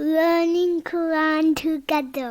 learning Quran together.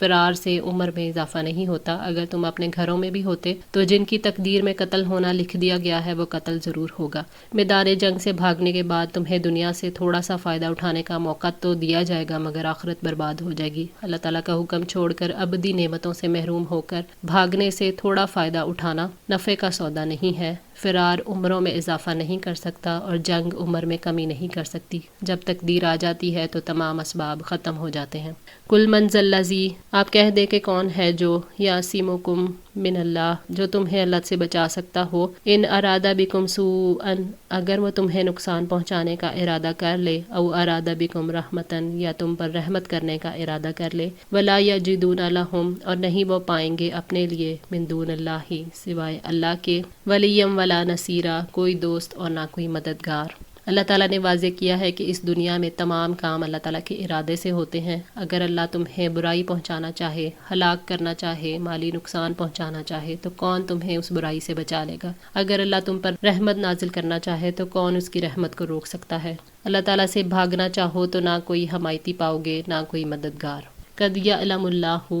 فرار سے عمر میں اضافہ نہیں ہوتا. اگر تم اپنے گھروں میں بھی ہوتے تو جن کی تقدیر میں قتل ہونا لکھ دیا گیا ہے وہ قتل ضرور ہوگا. میدان جنگ سے بھاگنے کے بعد تمہیں دنیا سے تھوڑا سا فائدہ اٹھانے کا موقع تو دیا جائے گا مگر آخرت برباد ہو جائے گی. اللہ تعالیٰ کا حکم چھوڑ کر ابدی نعمتوں سے محروم ہو کر بھاگنے سے تھوڑا فائدہ اٹھانا نفع کا سودا نہیں ہے. فرار عمروں میں اضافہ نہیں کر سکتا اور جنگ عمر میں کمی نہیں کر سکتی. جب تقدیر آ جاتی ہے تو تمام اسباب ختم ہو جاتے ہیں. کل من ذا الذی، آپ کہہ دے کہ کون ہے جو یعصمکم من اللہ، جو تمہیں اللہ سے بچا سکتا ہو. ان ارادہ بکم سوءا، اگر وہ تمہیں نقصان پہنچانے کا ارادہ کر لے. او ارادہ بکم رحمتن، یا تم پر رحمت کرنے کا ارادہ کر لے. ولا یجدون لہم، اور نہیں وہ پائیں گے اپنے لیے من دون اللہ، سوائے اللہ کے، ولیم ولا نصیرا، کوئی دوست اور نہ کوئی مددگار. اللہ تعالیٰ نے واضح کیا ہے کہ اس دنیا میں تمام کام اللہ تعالیٰ کے ارادے سے ہوتے ہیں. اگر اللہ تمہیں برائی پہنچانا چاہے، ہلاک کرنا چاہے، مالی نقصان پہنچانا چاہے تو کون تمہیں اس برائی سے بچا لے گا؟ اگر اللہ تم پر رحمت نازل کرنا چاہے تو کون اس کی رحمت کو روک سکتا ہے؟ اللہ تعالیٰ سے بھاگنا چاہو تو نہ کوئی حمایتی پاؤ گے نہ کوئی مددگار. قد یعلم اللہ،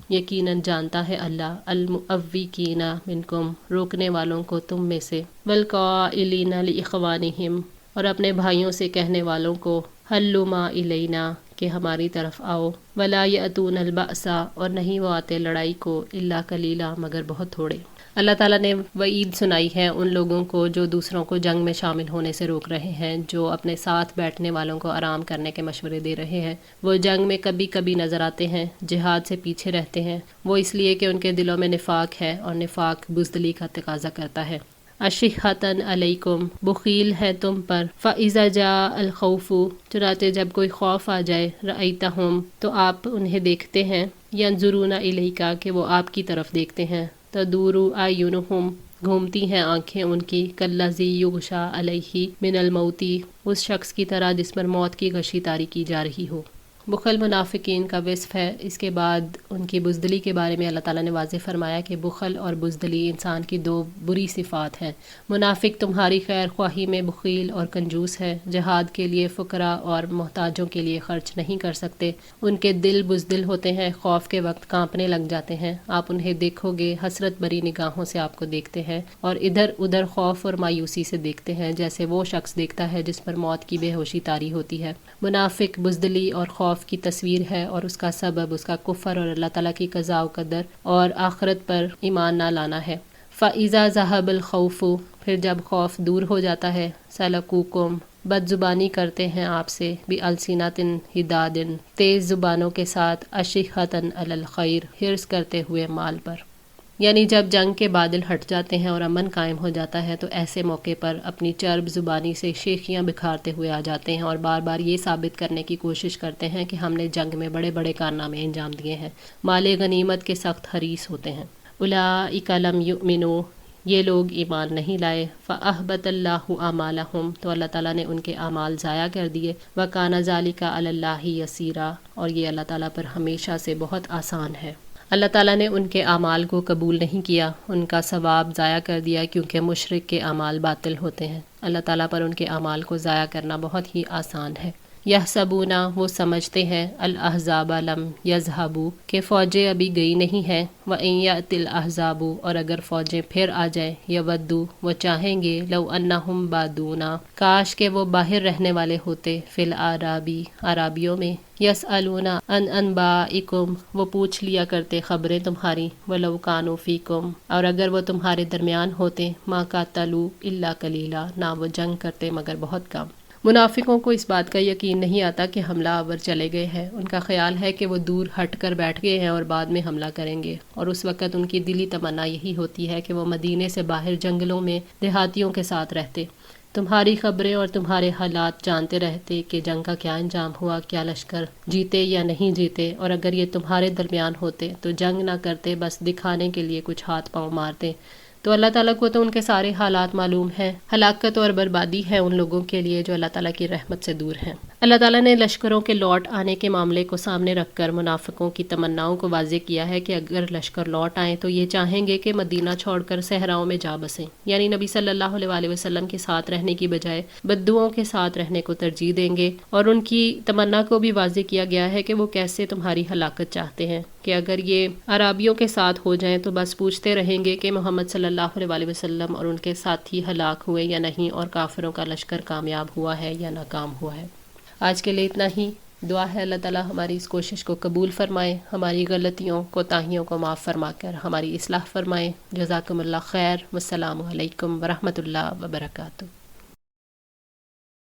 یقیناً جانتا ہے اللہ، المعوقین منکم، روکنے والوں کو تم میں سے، والقائلین لاخوانہم، اور اپنے بھائیوں سے کہنے والوں کو، ہلما الینا، کہ ہماری طرف آؤ. ولا یأتون البأس، اور نہیں وہ آتے لڑائی کو، الا قلیلا، مگر بہت تھوڑے. اللہ تعالیٰ نے وعید سنائی ہے ان لوگوں کو جو دوسروں کو جنگ میں شامل ہونے سے روک رہے ہیں، جو اپنے ساتھ بیٹھنے والوں کو آرام کرنے کے مشورے دے رہے ہیں. وہ جنگ میں کبھی کبھی نظر آتے ہیں، جہاد سے پیچھے رہتے ہیں، وہ اس لیے کہ ان کے دلوں میں نفاق ہے، اور نفاق بزدلی کا تقاضا کرتا ہے. اشحۃً علیکم، بخیل ہے تم پر. فاذا جاء الخوف، چنانچہ جب کوئی خوف آ جائے، رأیتہم، تو آپ انہیں دیکھتے ہیں، ینظرون الیک، کہ وہ آپ کی طرف دیکھتے ہیں. تدور اعینہم، گھومتی ہیں آنکھیں ان کی، کالذی یغشی علیہ من الموت، اس شخص کی طرح جس پر موت کی غشی طاری کی جا رہی ہو. بخل منافقین کا وصف ہے. اس کے بعد ان کی بزدلی کے بارے میں اللہ تعالیٰ نے واضح فرمایا کہ بخل اور بزدلی انسان کی دو بری صفات ہیں. منافق تمہاری خیر خواہی میں بخیل اور کنجوس ہے، جہاد کے لیے فقراء اور محتاجوں کے لیے خرچ نہیں کر سکتے. ان کے دل بزدل ہوتے ہیں، خوف کے وقت کانپنے لگ جاتے ہیں. آپ انہیں دیکھو گے، حسرت بری نگاہوں سے آپ کو دیکھتے ہیں اور ادھر ادھر خوف اور مایوسی سے دیکھتے ہیں، جیسے وہ شخص دیکھتا ہے جس پر موت کی بے ہوشی طاری ہوتی ہے. منافق بزدلی اور خوف کی تصویر ہے، اور اس کا سبب اس کا کفر اور اللہ تعالیٰ کی قضاء و قدر اور آخرت پر ایمان نہ لانا ہے. فَإِذَا ذَهَبَ الْخَوْفُ، پھر جب خوف دور ہو جاتا ہے، سَلَكُوكُمْ، بد زبانی کرتے ہیں آپ سے، بِأَلْسِنَةٍ حِدَادٍ، تیز زبانوں کے ساتھ، أَشِحَّةً عَلَى الْخَيْرِ، حرص کرتے ہوئے مال پر. یعنی جب جنگ کے بادل ہٹ جاتے ہیں اور امن قائم ہو جاتا ہے تو ایسے موقع پر اپنی چرب زبانی سے شیخیاں بکھارتے ہوئے آ جاتے ہیں اور بار بار یہ ثابت کرنے کی کوشش کرتے ہیں کہ ہم نے جنگ میں بڑے بڑے کارنامے انجام دیے ہیں. مال غنیمت کے سخت حریص ہوتے ہیں. اولئک لم یؤمنوا، یہ لوگ ایمان نہیں لائے. فأحبط اللہ اعمالہم، تو اللہ تعالیٰ نے ان کے اعمال ضائع کر دیے. وکان ذلک علی اللہ یسیرا، اور یہ اللہ تعالیٰ پر ہمیشہ سے بہت آسان ہے. اللہ تعالیٰ نے ان کے اعمال کو قبول نہیں کیا، ان کا ثواب ضائع کر دیا، کیونکہ مشرک کے اعمال باطل ہوتے ہیں. اللہ تعالیٰ پر ان کے اعمال کو ضائع کرنا بہت ہی آسان ہے. یحسبون، وہ سمجھتے ہیں، الاحزاب لم یذهبوا، کہ فوجیں ابھی گئی نہیں ہیں. وان یأتی الاحزاب، اور اگر فوجیں پھر آ جائیں، یودوا، وہ چاہیں گے، لو انہم بادون، کاش کہ وہ باہر رہنے والے ہوتے، فی الاعرابی، عرابیوں میں. یسألون عن انبائکم، وہ پوچھ لیا کرتے خبریں تمہاری. ولو کانوا فیکم، اور اگر وہ تمہارے درمیان ہوتے، ما قاتلوا الا قلیلا، نہ وہ جنگ کرتے مگر بہت کم. منافقوں کو اس بات کا یقین نہیں آتا کہ حملہ آور چلے گئے ہیں. ان کا خیال ہے کہ وہ دور ہٹ کر بیٹھ گئے ہیں اور بعد میں حملہ کریں گے، اور اس وقت ان کی دلی تمنا یہی ہوتی ہے کہ وہ مدینے سے باہر جنگلوں میں دیہاتیوں کے ساتھ رہتے، تمہاری خبریں اور تمہارے حالات جانتے رہتے کہ جنگ کا کیا انجام ہوا، کیا لشکر جیتے یا نہیں جیتے. اور اگر یہ تمہارے درمیان ہوتے تو جنگ نہ کرتے، بس دکھانے کے لیے کچھ ہاتھ پاؤں مارتے. تو اللہ تعالیٰ کو تو ان کے سارے حالات معلوم ہیں. ہلاکت اور بربادی ہے ان لوگوں کے لیے جو اللہ تعالیٰ کی رحمت سے دور ہیں. اللہ تعالیٰ نے لشکروں کے لوٹ آنے کے معاملے کو سامنے رکھ کر منافقوں کی تمناؤں کو واضح کیا ہے کہ اگر لشکر لوٹ آئیں تو یہ چاہیں گے کہ مدینہ چھوڑ کر صحراؤں میں جا بسیں، یعنی نبی صلی اللہ علیہ وسلم کے ساتھ رہنے کی بجائے بدوؤں کے ساتھ رہنے کو ترجیح دیں گے. اور ان کی تمنا کو بھی واضح کیا گیا ہے کہ وہ کیسے تمہاری ہلاکت چاہتے ہیں. کہ اگر یہ عرابیوں کے ساتھ ہو جائیں تو بس پوچھتے رہیں گے کہ محمد صلی اللہ علیہ وسلم اور ان کے ساتھی ہلاک ہوئے یا نہیں، اور کافروں کا لشکر کامیاب ہوا ہے یا ناکام ہوا ہے۔ آج کے لیے اتنا ہی۔ دعا ہے اللہ تعالیٰ ہماری اس کوشش کو قبول فرمائے، ہماری غلطیوں کوتاہیوں کو معاف فرما کر ہماری اصلاح فرمائے۔ جزاکم اللہ خیر، والسلام علیکم ورحمۃ اللہ وبرکاتہ۔